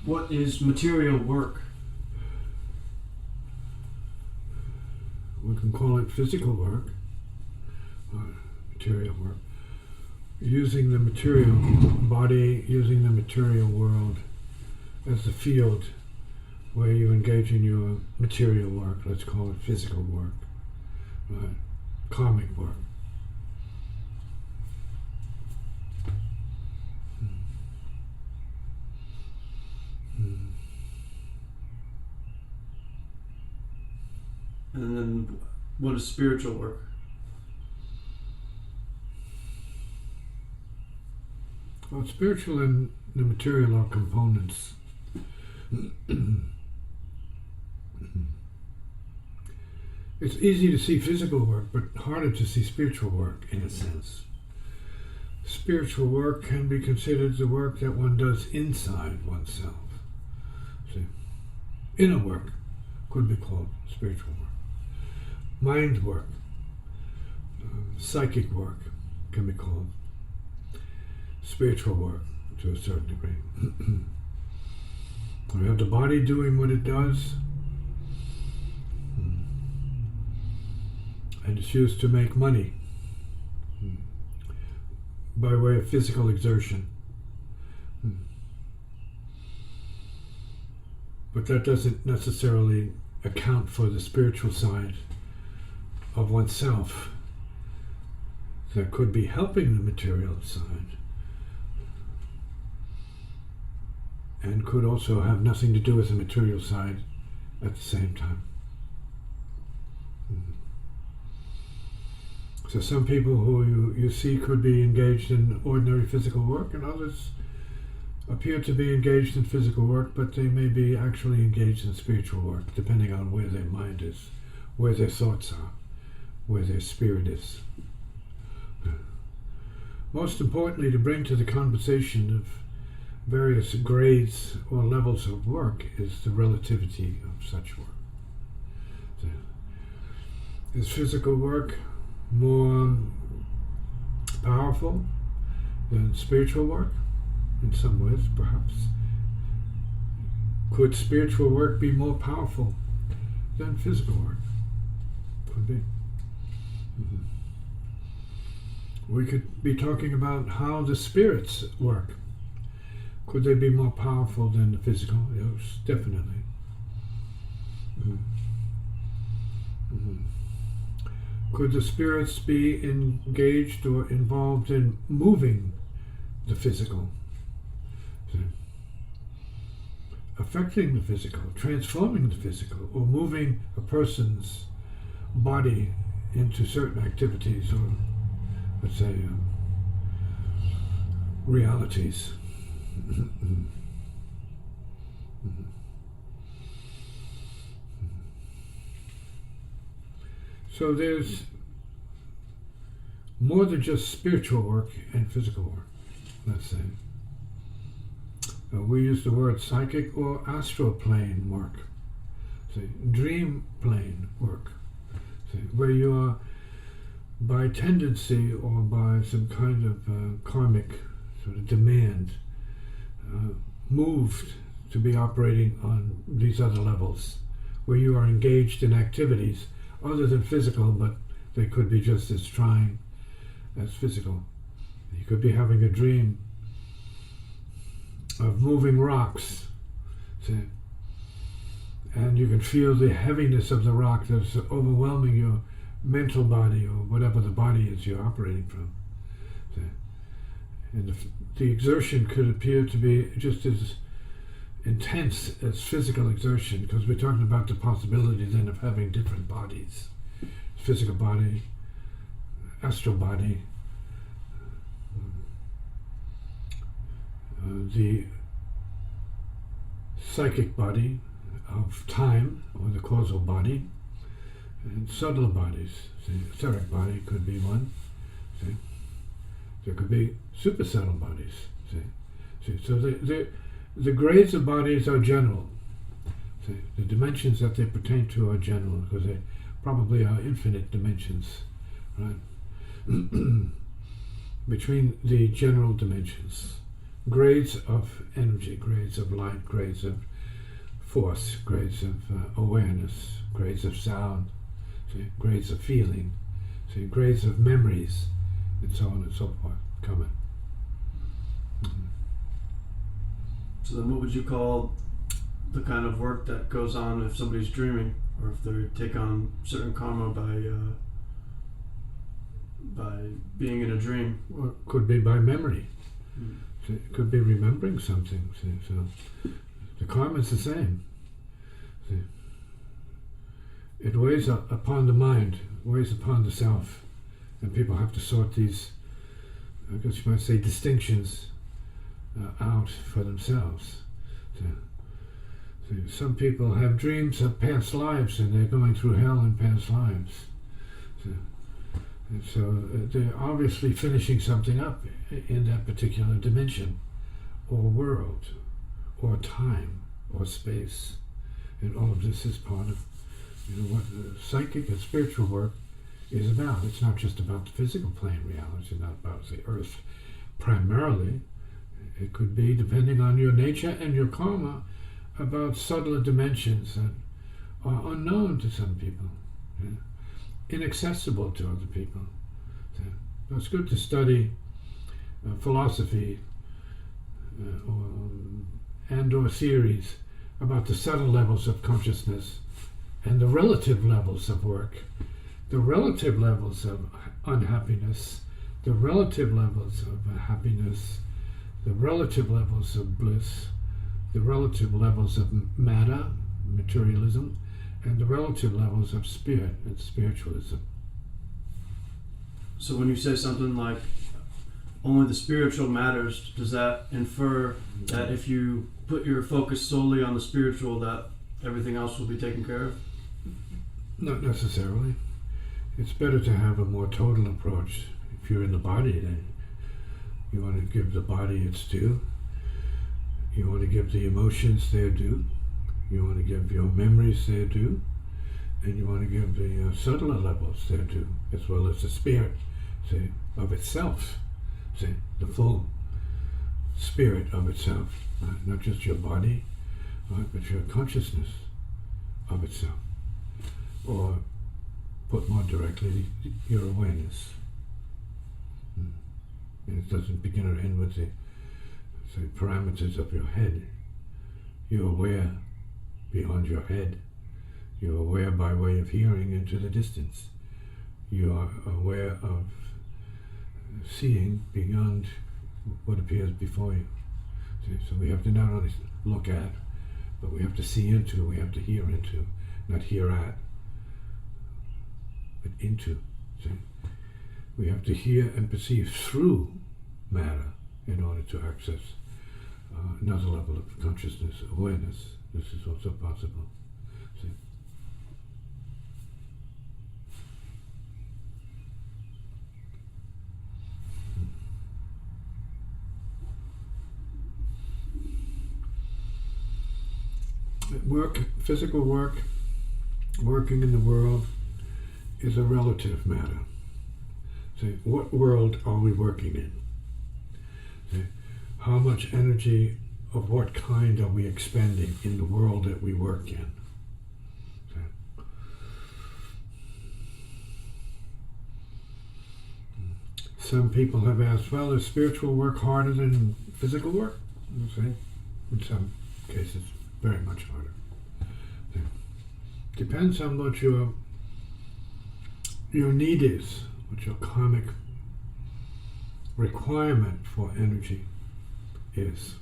What is material work? We can call it physical work, or material work. Using the material body, using the material world as the field where you engage in your material work, let's call it physical work, right? Karmic work. And then what is spiritual work? Well, spiritual and the material are components. It's easy to see physical work, but harder to see spiritual work, in a sense. Spiritual work can be considered the work that one does inside oneself. See, inner work could be called spiritual work. Mind work, psychic work can be called spiritual work to a certain degree. We have the body doing what it does, and it's used to make money by way of physical exertion. But that doesn't necessarily account for the spiritual side of oneself that could be helping the material side and could also have nothing to do with the material side at the same time. So some people who you see could be engaged in ordinary physical work, and others appear to be engaged in physical work, but they may be actually engaged in spiritual work, depending on where their mind is, where their thoughts are, where their spirit is. Most importantly, to bring to the conversation of various grades or levels of work is the relativity of such work. So, is physical work more powerful than spiritual work? In some ways, perhaps. Could spiritual work be more powerful than physical work? Could be. We could be talking about how the spirits work. Could they be more powerful than the physical? Yes, definitely. Could the spirits be engaged or involved in moving the physical? Affecting the physical, transforming the physical, or moving a person's body into certain activities or, let's say, realities. So there's more than just spiritual work and physical work, let's say. We use the word psychic or astral plane work, say, dream plane work, say, where you are by tendency or by some kind of karmic sort of demand moved to be operating on these other levels, where you are engaged in activities other than physical, but they could be just as trying as physical. You could be having a dream of moving rocks, see, and you can feel the heaviness of the rock that's overwhelming your mental body or whatever the body is you're operating from. See. And the exertion could appear to be just as intense as physical exertion, because we're talking about the possibility then of having different bodies. Physical body, astral body, the psychic body of time, or the causal body, and subtler bodies. The etheric body could be one. See? There could be super subtle bodies. See? So the grades of bodies are general. See? The dimensions that they pertain to are general, because they probably are infinite dimensions, right? Between the general dimensions, grades of energy, grades of light, grades of force, grades of awareness, grades of sound, see, grades of feeling, see, grades of memories, and so on and so forth coming. So then what would you call the kind of work that goes on if somebody's dreaming, or if they take on certain karma by being in a dream? Or it could be by memory. Mm. See, it could be remembering something. See, so the karma is the same. See, it weighs upon the mind, weighs upon the self, and people have to sort these, I guess you might say, distinctions out for themselves. See, some people have dreams of past lives, and they're going through hell in past lives. See, and so they're obviously finishing something up in that particular dimension, or world, or time, or space. And all of this is part of what the psychic and spiritual work is about. It's not just about the physical plane reality, it's not about the earth primarily. It could be, depending on your nature and your karma, about subtler dimensions that are unknown to some people, inaccessible to other people. So it's good to study philosophy or theories about the subtle levels of consciousness and the relative levels of work, the relative levels of unhappiness, the relative levels of happiness, the relative levels of bliss, the relative levels of matter, materialism, and the relative levels of spirit and spiritualism. So when you say something like only the spiritual matters, does that infer that if you put your focus solely on the spiritual, that everything else will be taken care of? Not necessarily. It's better to have a more total approach. If you're in the body, then you want to give the body its due. You want to give the emotions their due. You want to give your memories their due. And you want to give the subtler levels their due, as well as the spirit, see, of itself. See, the full spirit of itself. Not just your body, but your consciousness of itself. Or, put more directly, your awareness. And it doesn't begin or end with the parameters of your head. You're aware beyond your head. You're aware by way of hearing into the distance. You are aware of seeing beyond what appears before you. See, so we have to not only look at, but we have to see into, we have to hear into, not hear at, but into. See? We have to hear and perceive through matter in order to access another level of consciousness, awareness. This is also possible. See? Work, physical work, working in the world is a relative matter. See, what world are we working in? See, how much energy of what kind are we expending in the world that we work in? See. Some people have asked, well, is spiritual work harder than physical work? See, in some cases, very much harder. See. Depends on what your need is, what your karmic requirement for energy is.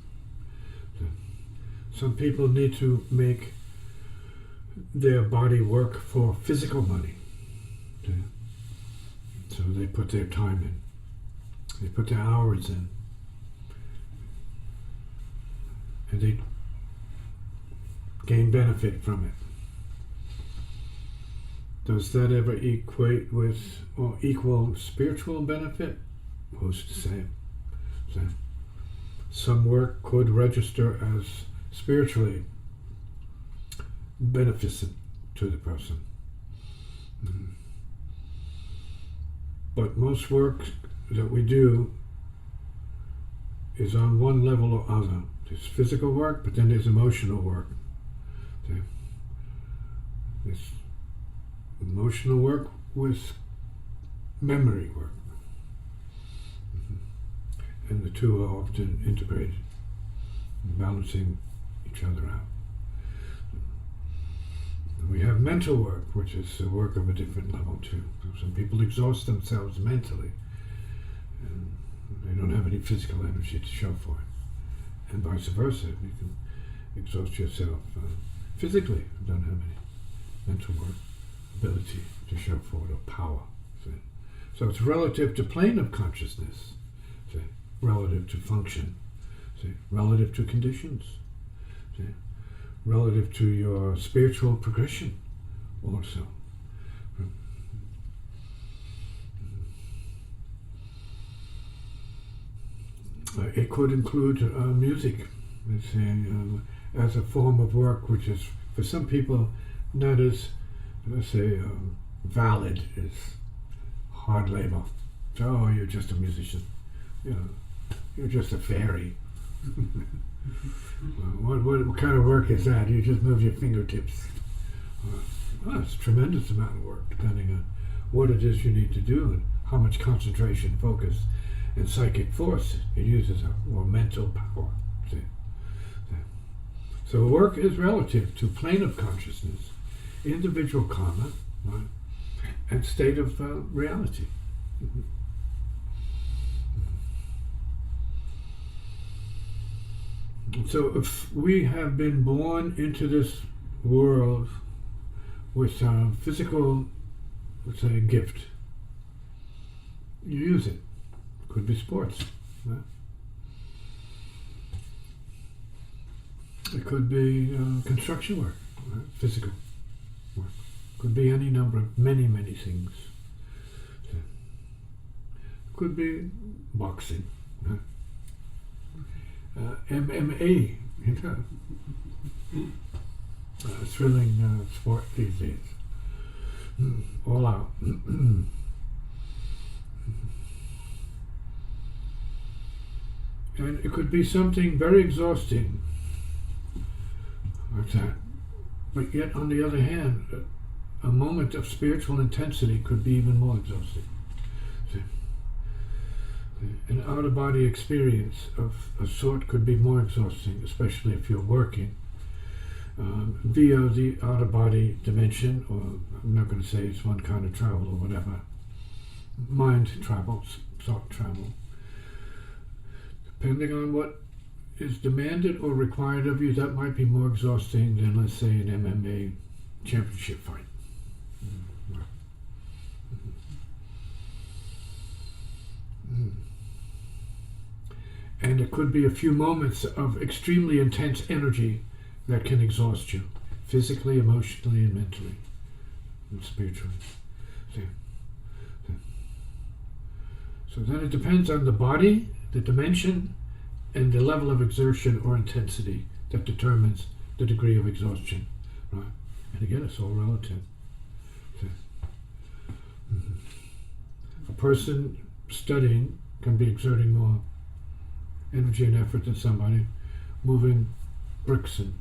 Some people need to make their body work for physical money. So they put their time in. They put their hours in. And they gain benefit from it. Does that ever equate with or equal spiritual benefit? Who's to say? Some work could register as spiritually beneficent to the person. But most work that we do is on one level or other. There's physical work, but then there's emotional work. See? There's emotional work with memory work. And the two are often integrated, balancing each other out. We have mental work, which is the work of a different level too. Some people exhaust themselves mentally, and they don't have any physical energy to show for it. And vice versa, you can exhaust yourself physically, and don't have any mental work ability to show for it, or power. See? So it's relative to plane of consciousness, see? Relative to function, see? Relative to conditions, see? Relative to your spiritual progression also. It could include music, let's say, as a form of work, which is for some people not as, let's say, valid as hard labor. So, oh, you're just a musician. You know, you're just a fairy. What kind of work is that? You just move your fingertips. Well, it's a tremendous amount of work, depending on what it is you need to do and how much concentration, focus, and psychic force it uses, or mental power. See? So work is relative to plane of consciousness, individual karma, right, and state of reality. So if we have been born into this world with a physical, let's say, gift, you use it. Could be sports. Right? It could be construction work, right? Physical work. Could be any number of many things. It could be boxing. Right? MMA, you know, thrilling sport these days. All out. And it could be something very exhausting, like that. But yet, on the other hand, a moment of spiritual intensity could be even more exhausting. See? An out-of-body experience of a sort could be more exhausting, especially if you're working via the out-of-body dimension, or I'm not going to say it's one kind of travel or whatever. Mind travel, thought travel. Depending on what is demanded or required of you, that might be more exhausting than, let's say, an MMA championship fight. And it could be a few moments of extremely intense energy that can exhaust you, physically, emotionally, and mentally, and spiritually. So then it depends on the body, the dimension, and the level of exertion or intensity that determines the degree of exhaustion, right? And again, it's all relative. A person studying can be exerting more energy and effort than somebody moving bricks and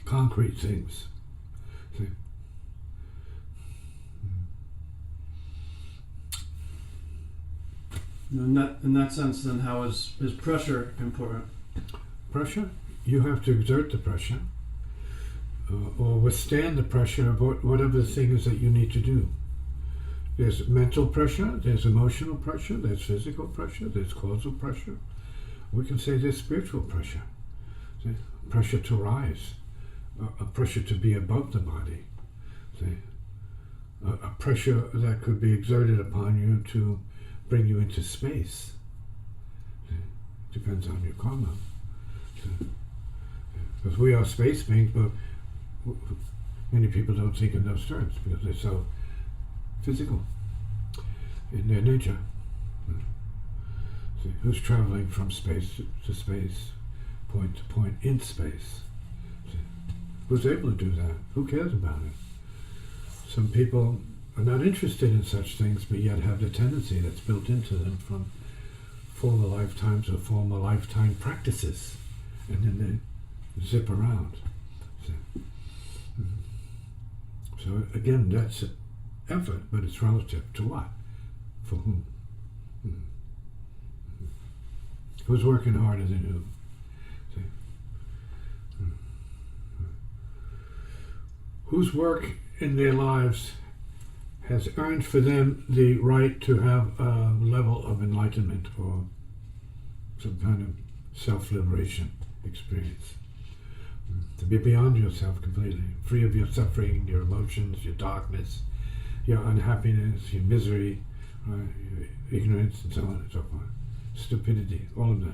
concrete things. See? In that sense, then, how is pressure important? Pressure? You have to exert the pressure, or withstand the pressure of whatever the thing is that you need to do. There's mental pressure, there's emotional pressure, there's physical pressure, there's causal pressure. We can say there's spiritual pressure. See? Pressure to rise, a pressure to be above the body. See? A pressure that could be exerted upon you to bring you into space. Depends on your karma. Because we are space beings, but many people don't think in those terms because they're so physical in their nature. See, who's traveling from space to space, point to point in space? See, who's able to do that? Who cares about it? Some people are not interested in such things, but yet have the tendency that's built into them from former lifetimes or former lifetime practices, and then they zip around. So again, that's effort, but it's relative to what? For whom? Who's working harder than who? See? Whose work in their lives has earned for them the right to have a level of enlightenment or some kind of self-liberation experience. To be beyond yourself completely, free of your suffering, your emotions, your darkness, your unhappiness, your misery, your ignorance, and so on and so forth. Stupidity, all of that. You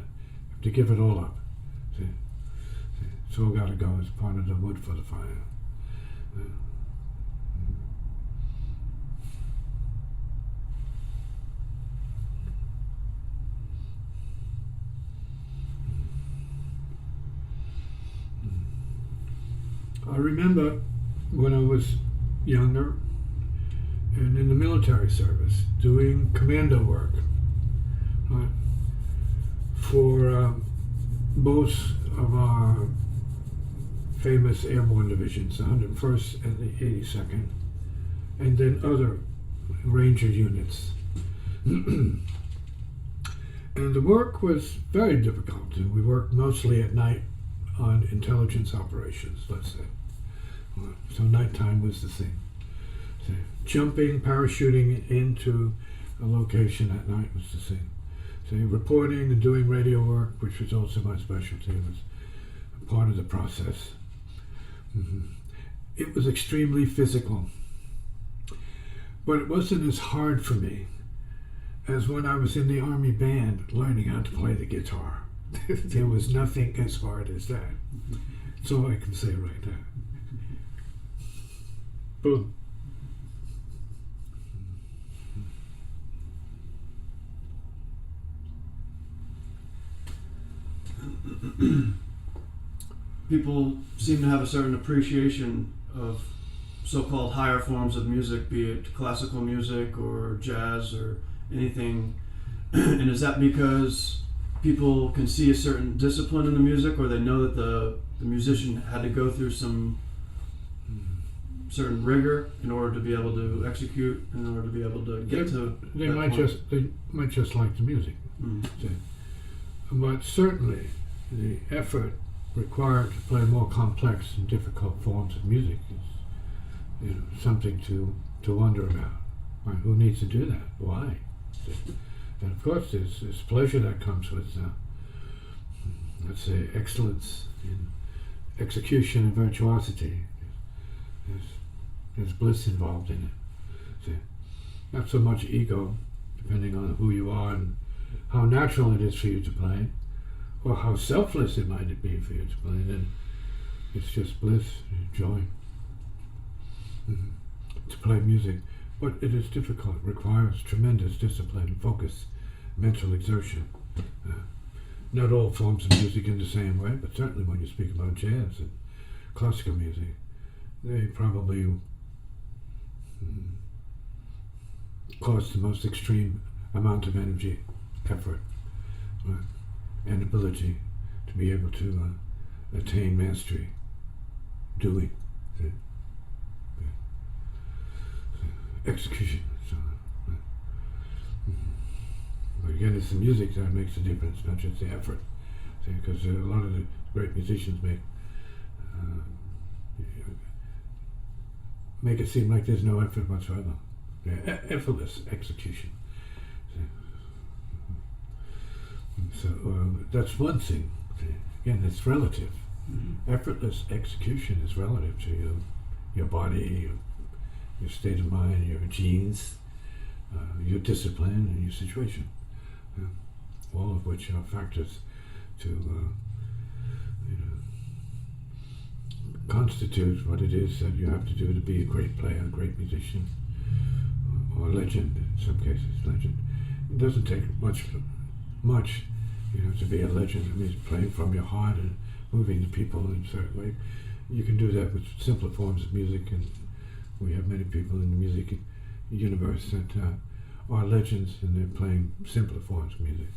have to give it all up. See? It's all got to go as part of the wood for the fire. I remember when I was younger and in the military service doing commando work for both of our famous airborne divisions, the 101st and the 82nd, and then other ranger units. And the work was very difficult. We worked mostly at night on intelligence operations, let's say. So nighttime was the thing. So jumping, parachuting into a location at night was the thing. So reporting and doing radio work, which was also my specialty, was a part of the process. It was extremely physical. But it wasn't as hard for me as when I was in the Army band learning how to play the guitar. There was nothing as hard as that. That's all I can say right now. Boom. People seem to have a certain appreciation of so-called higher forms of music, be it classical music or jazz or anything. And is that because people can see a certain discipline in the music, or they know that the musician had to go through some certain rigor in order to be able to execute, in order to be able to get to they might just like the music. But certainly the effort required to play more complex and difficult forms of music is something to wonder about. Right? Who needs to do that? Why? And of course there's pleasure that comes with let's say excellence in execution and virtuosity. There's bliss involved in it. See? Not so much ego, depending on who you are and how natural it is for you to play, or how selfless it might be for you to play. Then it's just bliss, joy to play music. But it is difficult. It requires tremendous discipline, focus, mental exertion. Not all forms of music in the same way, but certainly when you speak about jazz and classical music, they probably cost the most extreme amount of energy, effort, and ability to be able to attain mastery, doing, execution. So, but again, it's the music that makes the difference, not just the effort. Because a lot of the great musicians make it seem like there's no effort whatsoever. Effortless execution. So that's one thing. Again, it's relative. Effortless execution is relative to your body, your state of mind, your genes, your discipline, and your situation. All of which are factors to constitute what it is that you have to do to be a great player, a great musician, or a legend, in some cases, legend. It doesn't take much, to be a legend. It means playing from your heart and moving the people in a certain way. You can do that with simpler forms of music, and we have many people in the music universe that are legends, and they're playing simpler forms of music.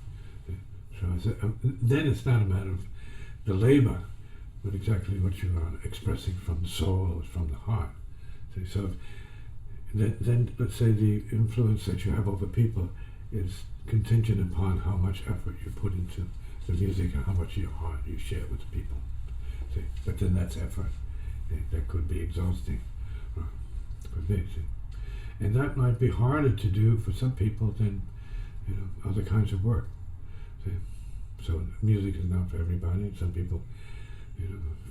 Then it's not a matter of the labor, but exactly what you are expressing from the soul or from the heart. See, so then let's say the influence that you have over people is contingent upon how much effort you put into the music and how much of your heart you share with the people. See, but then that's effort. That could be exhausting. Could be. See. And that might be harder to do for some people than other kinds of work. See? So music is not for everybody. Some people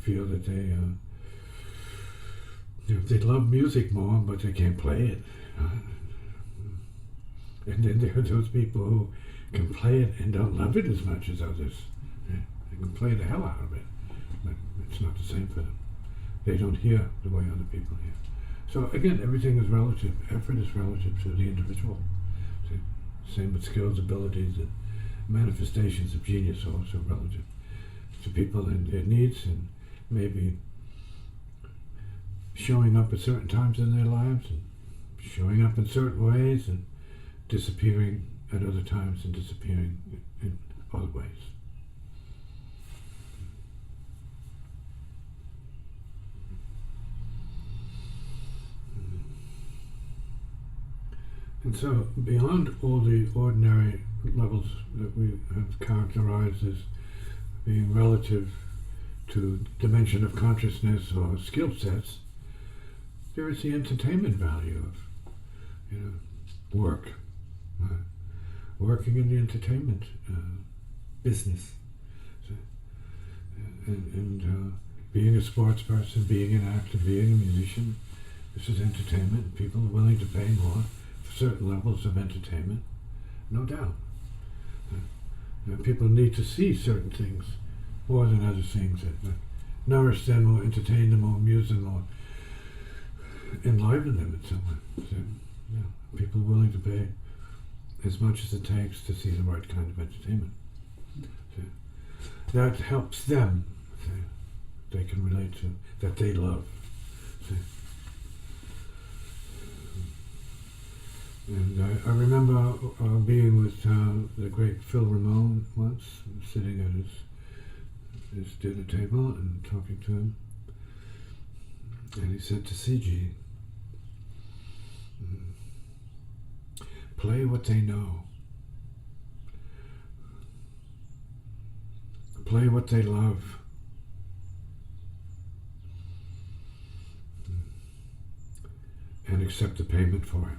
feel that they love music more, but they can't play it. And then there are those people who can play it and don't love it as much as others. They can play the hell out of it, but it's not the same for them. They don't hear the way other people hear. So again, everything is relative. Effort is relative to the individual. See? Same with skills, abilities, and manifestations of genius are also relative to people and their needs, and maybe showing up at certain times in their lives and showing up in certain ways and disappearing at other times and disappearing in other ways. And so beyond all the ordinary levels that we have characterized as being relative to dimension of consciousness or skill sets, there is the entertainment value of work. Working in the entertainment business. So, and being a sports person, being an actor, being a musician, this is entertainment. People are willing to pay more for certain levels of entertainment, no doubt. People need to see certain things more than other things that nourish them or entertain them or amuse them or enliven them in some way. So, people are willing to pay as much as it takes to see the right kind of entertainment. So, that helps them. So, they can relate to, that they love. So, and I remember being with the great Phil Ramone once, sitting at his dinner table and talking to him. And he said, Tisziji, play what they know. Play what they love. And accept the payment for it.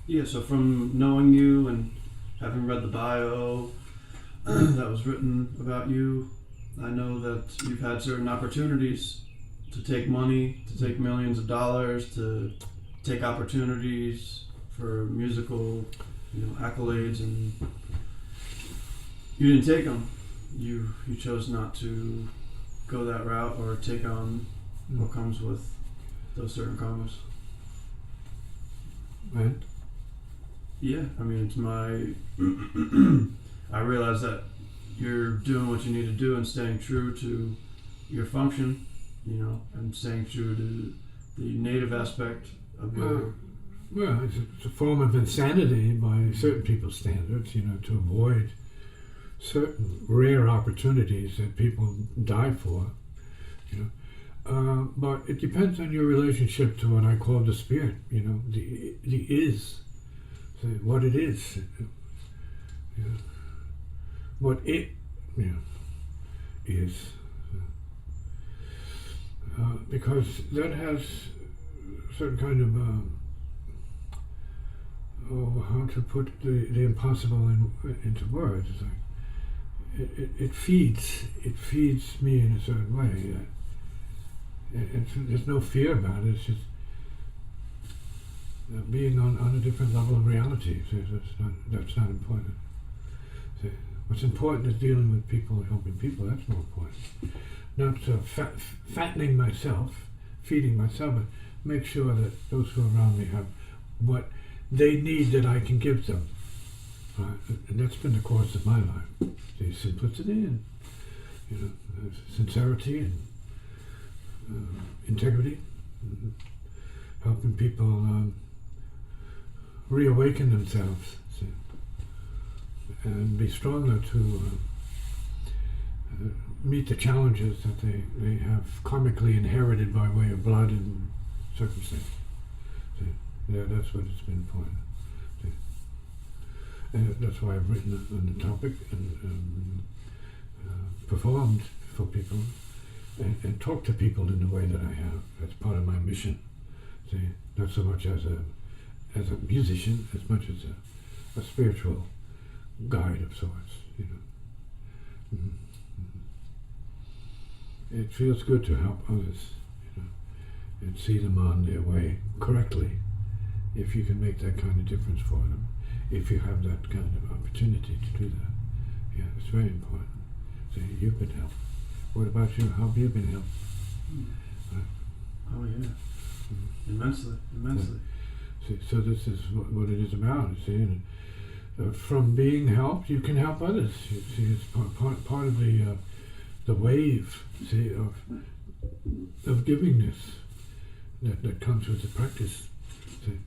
Yeah, so from knowing you and having read the bio that was written about you, I know that you've had certain opportunities to take money, to take millions of dollars, to take opportunities for musical, accolades, and you didn't take them. You chose not to go that route or take on what comes with those certain karmas. Right? Yeah, I mean, it's my... I realize that you're doing what you need to do and staying true to your function, and staying true to the native aspect of your... Well, it's a form of insanity by certain people's standards, to avoid certain rare opportunities that people die for, but it depends on your relationship to what I call the spirit, the is, so what it is, what it is, because that has certain kind of how to put the impossible into words. It's like it feeds me in a certain way. There's no fear about it. It's just being on a different level of reality. So that's not important. So what's important is dealing with people, helping people. That's more important. Not fattening myself, feeding myself, but make sure that those who are around me have what they need that I can give them. And that's been the course of my life. The simplicity and sincerity and integrity, helping people reawaken themselves, see, and be stronger to meet the challenges that they have karmically inherited by way of blood and circumstance. See, yeah, that's what it's been for. See. And that's why I've written on the topic and performed for people and talked to people in the way that I have. That's part of my mission. See, not so much as a musician, as much as a spiritual guide of sorts. You know. Mm-hmm. It feels good to help others, you know, and see them on their way correctly. If you can make that kind of difference for them, if you have that kind of opportunity to do that, yeah, it's very important. So you've been helped. What about you? How have you been helped? Oh yeah, immensely. So this is what it is about. See, and, from being helped, you can help others. You see, it's part of the wave, see, of givingness that comes with the practice, see,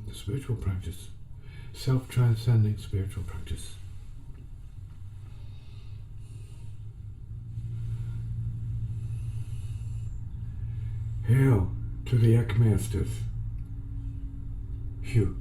the spiritual practice, self-transcending spiritual practice. Hail to the Eck Masters. Hugh.